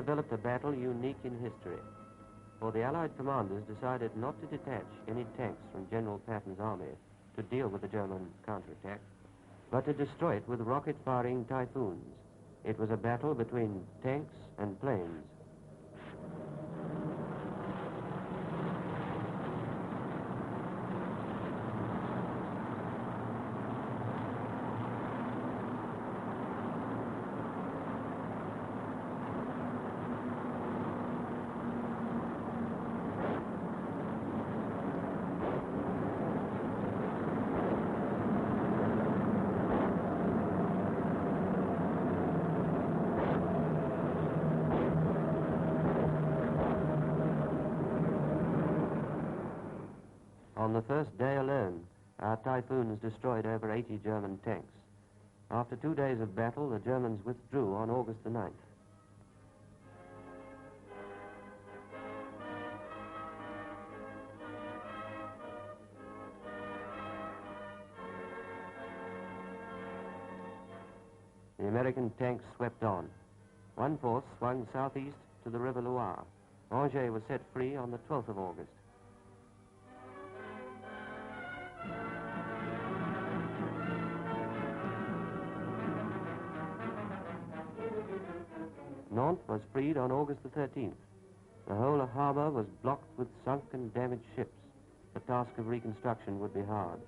developed a battle unique in history, for the Allied commanders decided not to detach any tanks from General Patton's army to deal with the German counterattack, but to destroy it with rocket-firing Typhoons. It was a battle between tanks and planes. On the first day alone, our Typhoons destroyed over 80 German tanks. After 2 days of battle, the Germans withdrew on August the 9th. The American tanks swept on. One force swung southeast to the River Loire. Angers was set free on the 12th of August. Nantes was freed on August the 13th. The whole harbour was blocked with sunk and damaged ships. The task of reconstruction would be hard.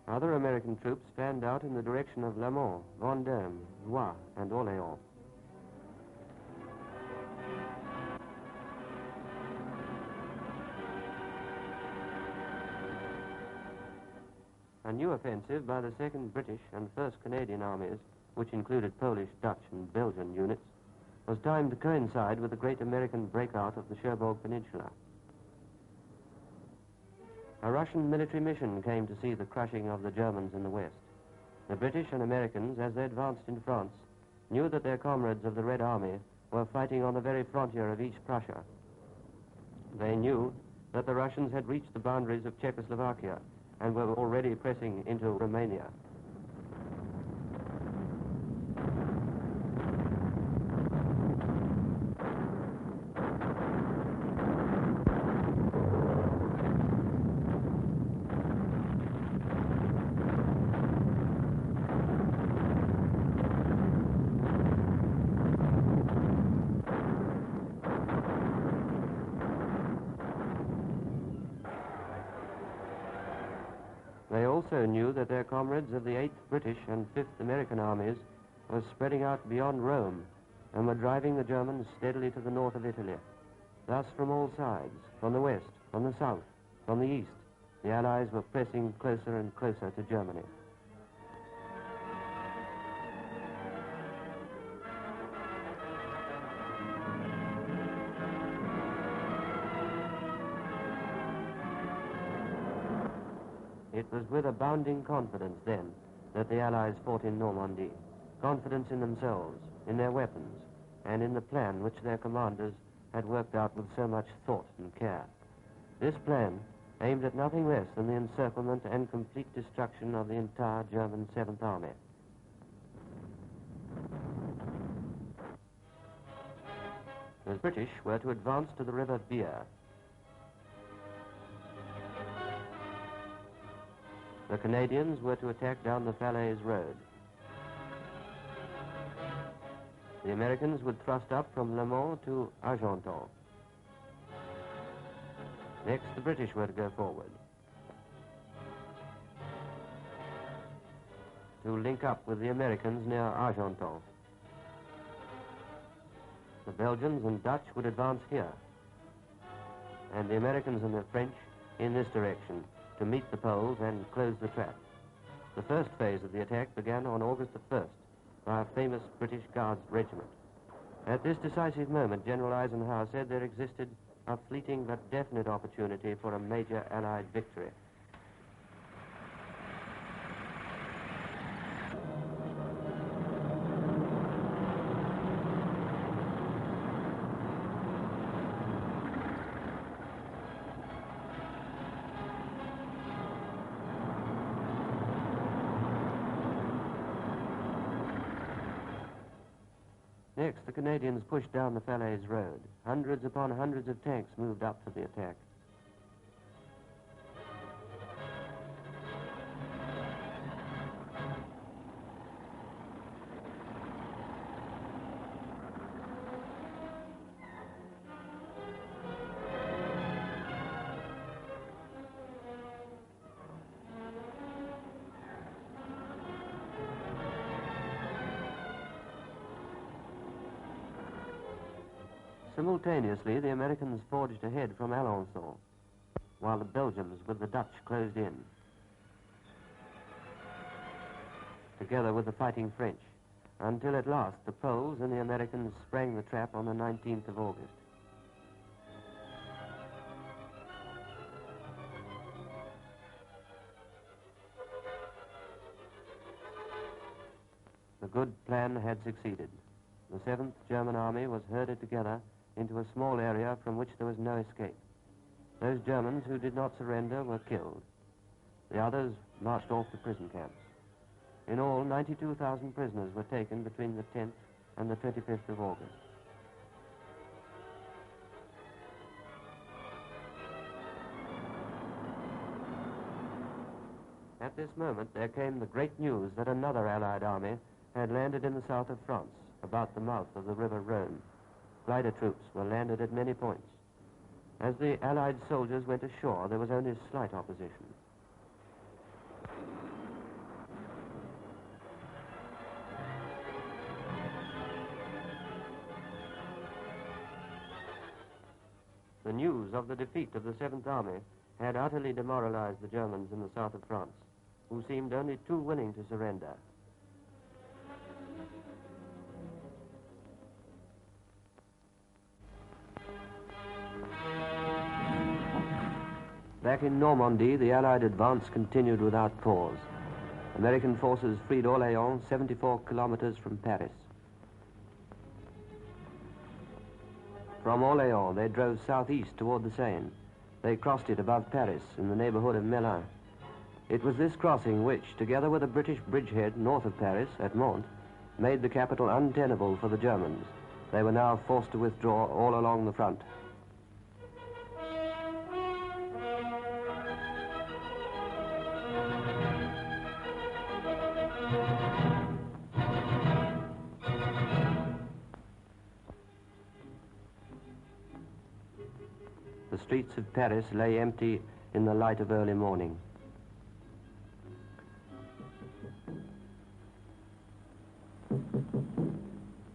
Other American troops fanned out in the direction of Le Mans, Vendôme, Blois, and Orléans. A new offensive by the 2nd British and 1st Canadian armies, which included Polish, Dutch, and Belgian units, was timed to coincide with the great American breakout of the Cherbourg Peninsula. A Russian military mission came to see the crushing of the Germans in the west. The British and Americans, as they advanced in France, knew that their comrades of the Red Army were fighting on the very frontier of East Prussia. They knew that the Russians had reached the boundaries of Czechoslovakia and were already pressing into Romania. They also knew that their comrades of the 8th British and 5th American armies were spreading out beyond Rome and were driving the Germans steadily to the north of Italy. Thus, from all sides, from the west, from the south, from the east, the Allies were pressing closer and closer to Germany. It was with abounding confidence then that the Allies fought in Normandy. Confidence in themselves, in their weapons, and in the plan which their commanders had worked out with so much thought and care. This plan aimed at nothing less than the encirclement and complete destruction of the entire German 7th Army. The British were to advance to the River Bier. The Canadians were to attack down the Falaise Road. The Americans would thrust up from Le Mans to Argenton. Next, the British were to go forward to link up with the Americans near Argenton. The Belgians and Dutch would advance here, and the Americans and the French in this direction to meet the Poles and close the trap. The first phase of the attack began on August the 1st by a famous British Guards regiment. At this decisive moment, General Eisenhower said there existed a fleeting but definite opportunity for a major Allied victory. Next, the Canadians pushed down the Falaise Road. Hundreds upon hundreds of tanks moved up for the attack. Simultaneously, the Americans forged ahead from Alençon, while the Belgians with the Dutch closed in, together with the fighting French, until at last the Poles and the Americans sprang the trap on the 19th of August. The good plan had succeeded. The 7th German Army was herded together into a small area from which there was no escape. Those Germans who did not surrender were killed. The others marched off to prison camps. In all, 92,000 prisoners were taken between the 10th and the 25th of August. At this moment, there came the great news that another Allied army had landed in the south of France, about the mouth of the River Rhone. Glider troops were landed at many points. As the Allied soldiers went ashore, there was only slight opposition. The news of the defeat of the 7th Army had utterly demoralized the Germans in the south of France, who seemed only too willing to surrender. Back in Normandy, the Allied advance continued without pause. American forces freed Orléans, 74 kilometers from Paris. From Orléans, they drove southeast toward the Seine. They crossed it above Paris, in the neighborhood of Melun. It was this crossing which, together with a British bridgehead north of Paris, at Mantes, made the capital untenable for the Germans. They were now forced to withdraw all along the front. The streets of Paris lay empty in the light of early morning.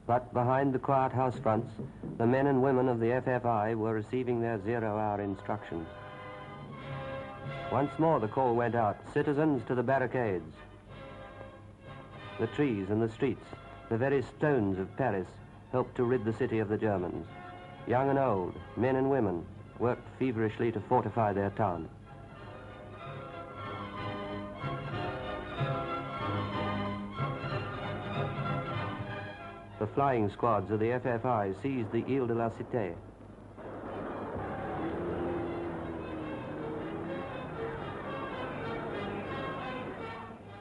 But behind the quiet house fronts, the men and women of the FFI were receiving their zero-hour instructions. Once more the call went out, citizens to the barricades. The trees and the streets, the very stones of Paris, helped to rid the city of the Germans. Young and old, men and women, worked feverishly to fortify their town. The flying squads of the FFI seized the Ile de la Cité.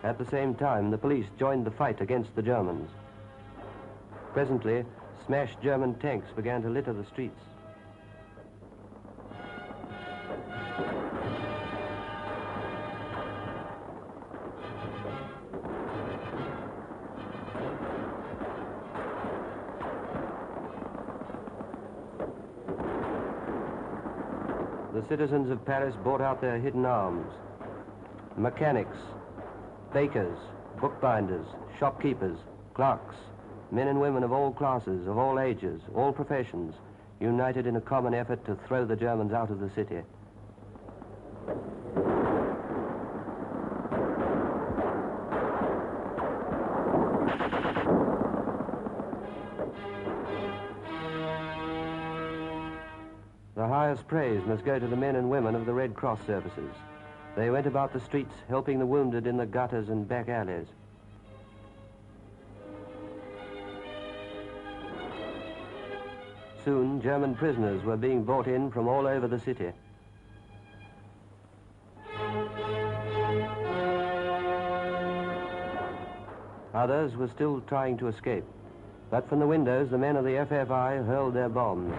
At the same time, the police joined the fight against the Germans. Presently, smashed German tanks began to litter the streets. The citizens of Paris brought out their hidden arms. Mechanics, bakers, bookbinders, shopkeepers, clerks, men and women of all classes, of all ages, all professions, united in a common effort to throw the Germans out of the city. The highest praise must go to the men and women of the Red Cross services. They went about the streets helping the wounded in the gutters and back alleys. Soon, German prisoners were being brought in from all over the city. Others were still trying to escape. But from the windows, the men of the FFI hurled their bombs.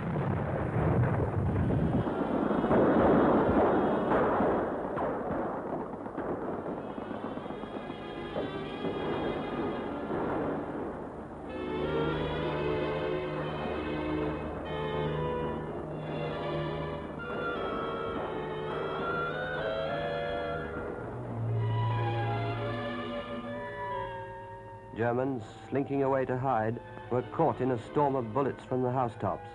Germans, slinking away to hide, were caught in a storm of bullets from the housetops.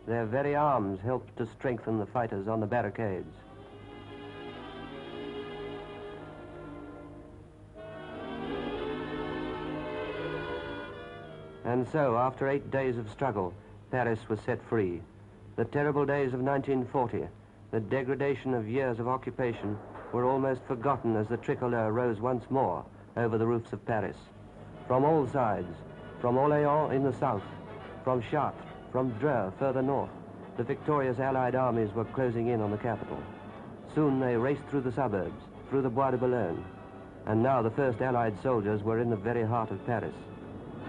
Their very arms helped to strengthen the fighters on the barricades. And so, after 8 days of struggle, Paris was set free. The terrible days of 1940, the degradation of years of occupation, were almost forgotten as the tricolor rose once more over the roofs of Paris. From all sides, from Orléans in the south, from Chartres, from Dreux further north, the victorious Allied armies were closing in on the capital. Soon they raced through the suburbs, through the Bois de Boulogne, and now the first Allied soldiers were in the very heart of Paris.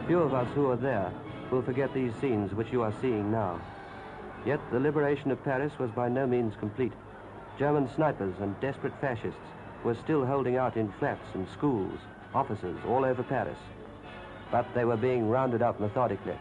Few of us who are there will forget these scenes which you are seeing now. Yet the liberation of Paris was by no means complete. German snipers and desperate fascists were still holding out in flats and schools, offices all over Paris. But they were being rounded up methodically.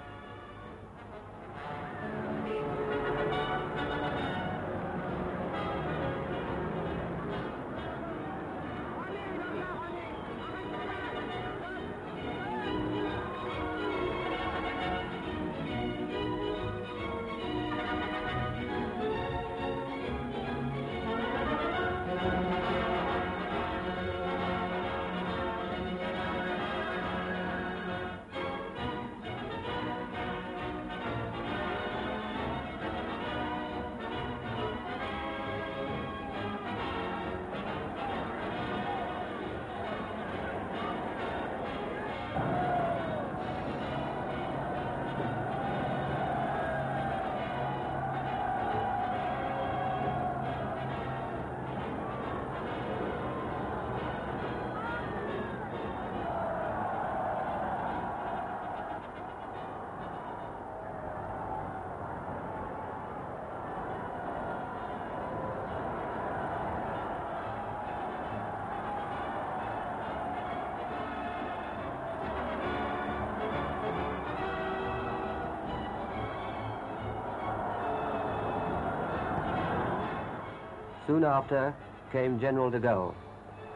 Soon after came General de Gaulle,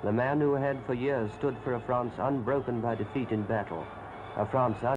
the man who had for years stood for a France unbroken by defeat in battle, a France